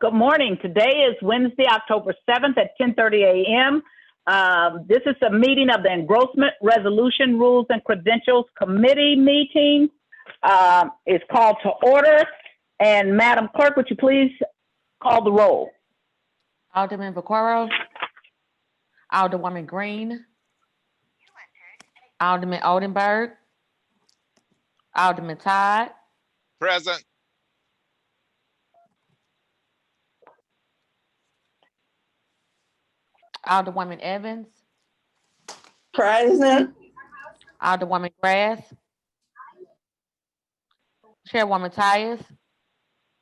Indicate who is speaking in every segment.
Speaker 1: Good morning. Today is Wednesday, October 7th at 10:30 a.m. This is a meeting of the Engrossment Resolution Rules and Credentials Committee meeting. It's called to order. And Madam Clerk, would you please call the roll?
Speaker 2: Alderman Vaquero, Alderwoman Green, Alderman Oldenburg, Alderman Todd.
Speaker 3: Present.
Speaker 2: Alderwoman Evans,
Speaker 4: Present.
Speaker 2: Alderwoman Grass, Chairwoman Tyus,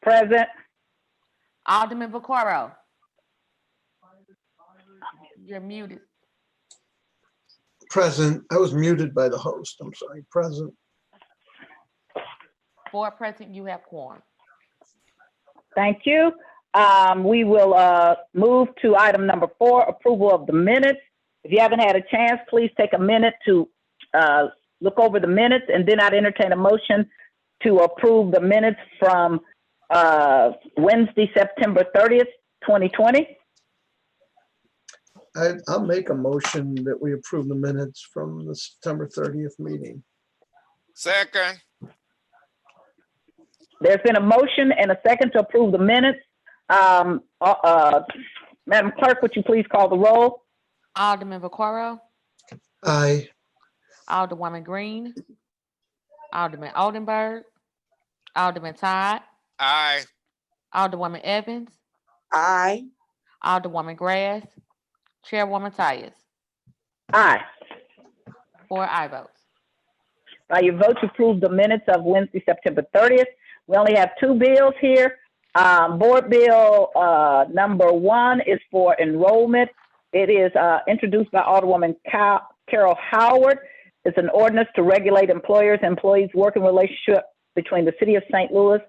Speaker 1: Present.
Speaker 2: Alderman Vaquero. You're muted.
Speaker 4: Present. I was muted by the host. I'm sorry. Present.
Speaker 2: For present, you have quorum.
Speaker 1: Thank you. We will move to item number 4, approval of the minutes. If you haven't had a chance, please take a minute to look over the minutes, and then I'd entertain a motion to approve the minutes from Wednesday, September 30th, 2020.
Speaker 4: I'll make a motion that we approve the minutes from the September 30th meeting.
Speaker 3: Second.
Speaker 1: There's been a motion and a second to approve the minutes. Madam Clerk, would you please call the roll?
Speaker 2: Alderman Vaquero,
Speaker 4: Aye.
Speaker 2: Alderwoman Green, Alderman Oldenburg, Alderman Todd,
Speaker 3: Aye.
Speaker 2: Alderwoman Evans,
Speaker 5: Aye.
Speaker 2: Alderwoman Grass, Chairwoman Tyus.
Speaker 1: Aye.
Speaker 2: 4 aye votes.
Speaker 1: By your vote, you approve the minutes of Wednesday, September 30th. We only have 2 bills here. Board Bill number 1 is for enrollment. It is introduced by Alderwoman Carol Howard. It's an ordinance to regulate employers and employees' working relationship between the City of St. Louis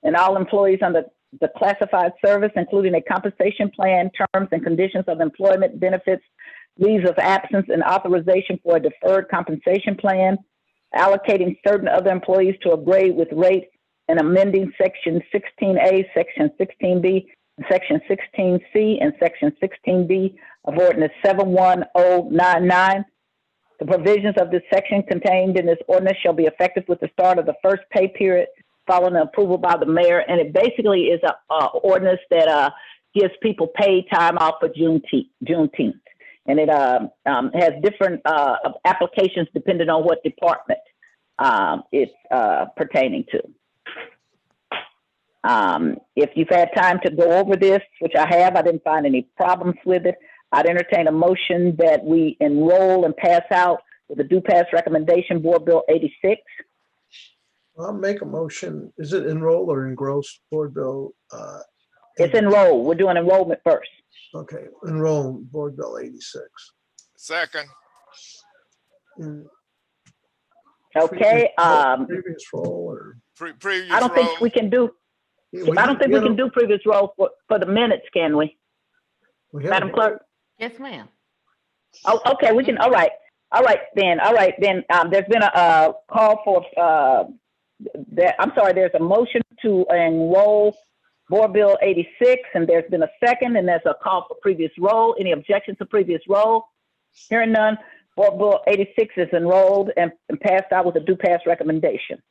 Speaker 1: and all employees under the classified service, including a compensation plan, terms and conditions of employment, benefits, leaves of absence, and authorization for a deferred compensation plan, allocating certain other employees to a grade with rate, and amending Section 16A, Section 16B, Section 16C, and Section 16B of Ordinance 71099. The provisions of this section contained in this ordinance shall be effective with the start of the first pay period following approval by the mayor. And it basically is a ordinance that gives people paid time off for Juneteenth. And it has different applications depending on what department it's pertaining to. If you've had time to go over this, which I have, I didn't find any problems with it. I'd entertain a motion that we enroll and pass out with a due pass recommendation, Board Bill 86.
Speaker 4: I'll make a motion. Is it enroll or engross Board Bill?
Speaker 1: It's enroll. We're doing enrollment first.
Speaker 4: Okay, enroll Board Bill 86.
Speaker 3: Second.
Speaker 1: Okay.
Speaker 4: Previous roll or?
Speaker 3: Previous
Speaker 1: I don't think
Speaker 3: roll.
Speaker 1: we can do. I don't think we can do previous roll for the minutes, can we? Madam Clerk?
Speaker 2: Yes, ma'am.
Speaker 1: Oh, okay, we can. All right then. There's been a call for there's a motion to enroll Board Bill 86, and there's been a second, and there's a call for previous roll. Any objections to previous roll? Hearing none, Board Bill 86 is enrolled and passed out with a due pass recommendation.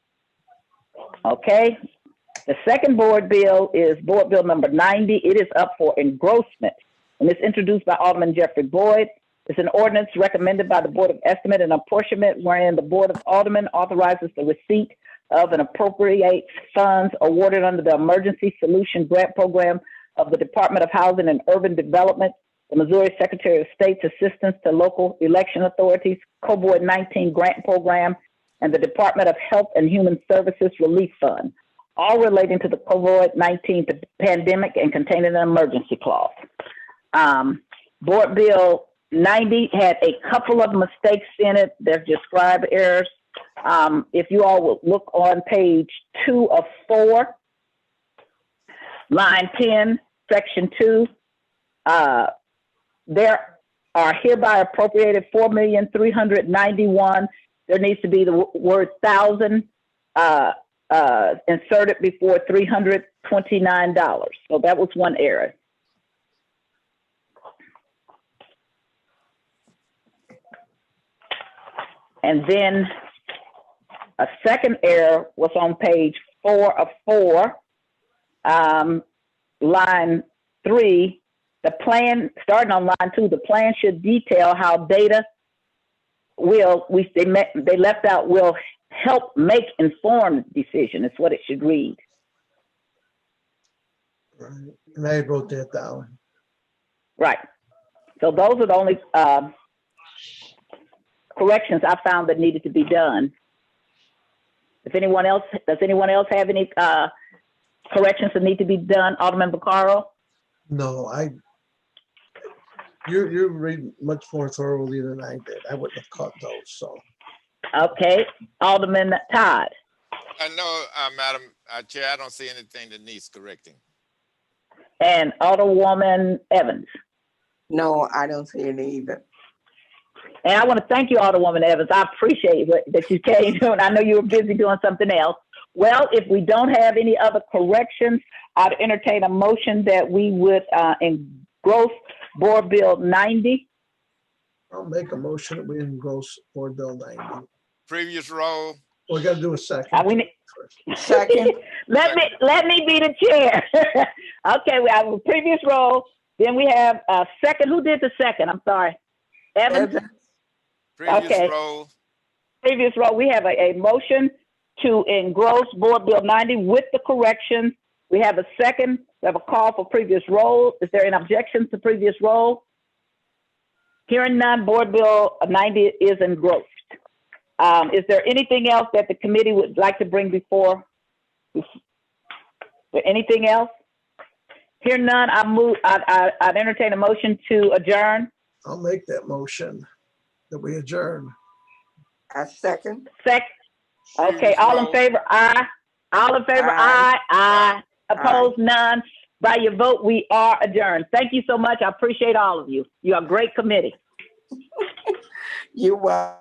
Speaker 1: Okay. The second board bill is Board Bill number 90. It is up for engrossment, and it's introduced by Alderman Jeffrey Boyd. It's an ordinance recommended by the Board of Estimate and Apportionment, wherein the Board of Aldermen authorizes the receipt of and appropriates funds awarded under the Emergency Solution Grant Program of the Department of Housing and Urban Development, the Missouri Secretary of State's Assistance to Local Election Authorities, COVID-19 Grant Program, and the Department of Health and Human Services Relief Fund, all relating to the COVID-19 pandemic and containing an emergency clause. Board Bill 90 had a couple of mistakes in it. They're described errors. If you all will look on page 2 of 4, line 10, section 2, there are hereby appropriated $4,391,000. There needs to be the word thousand inserted before $329. So that was one error. And then a second error was on page 4 of 4, line 3. The plan, starting on line 2, the plan should detail how data they left out will help make informed decision. Is what it should read.
Speaker 4: Right. And I wrote that down.
Speaker 1: Right. So those are the only corrections I found that needed to be done. Does anyone else have any corrections that need to be done? Alderman Vaccaro?
Speaker 4: No, you read much more thoroughly than I did. I wouldn't have caught those, so.
Speaker 1: Okay. Alderman Todd?
Speaker 3: No, Madam Chair, I don't see anything that needs correcting.
Speaker 1: And Alderwoman Evans?
Speaker 5: No, I don't see any either.
Speaker 1: And I want to thank you, Alderwoman Evans. I appreciate that you came. I know you were busy doing something else. Well, if we don't have any other corrections, I'd entertain a motion that we would engross Board Bill 90.
Speaker 4: I'll make a motion that we engross Board Bill 90.
Speaker 3: Previous roll.
Speaker 4: We got to do a second.
Speaker 1: We need,
Speaker 5: Second.
Speaker 1: let me be the chair. Okay, we have a previous roll. Then we have a second. Who did the second? I'm sorry. Evans?
Speaker 3: Previous
Speaker 1: Okay.
Speaker 3: roll.
Speaker 1: Previous roll. We have a motion to engross Board Bill 90 with the correction. We have a second. We have a call for previous roll. Is there an objection to previous roll? Hearing none, Board Bill 90 is engrossed. Is there anything else that the committee would like to bring before? Is there anything else? Hearing none, I'd entertain a motion to adjourn.
Speaker 4: I'll make that motion that we adjourn.
Speaker 5: A second.
Speaker 1: Okay,
Speaker 3: Previous
Speaker 1: all in
Speaker 3: roll.
Speaker 1: favor, aye. All in favor, aye. Aye. Opposed, none. By your vote, we are adjourned. Thank you so much. I appreciate all of you. You are a great committee.
Speaker 5: You're welcome.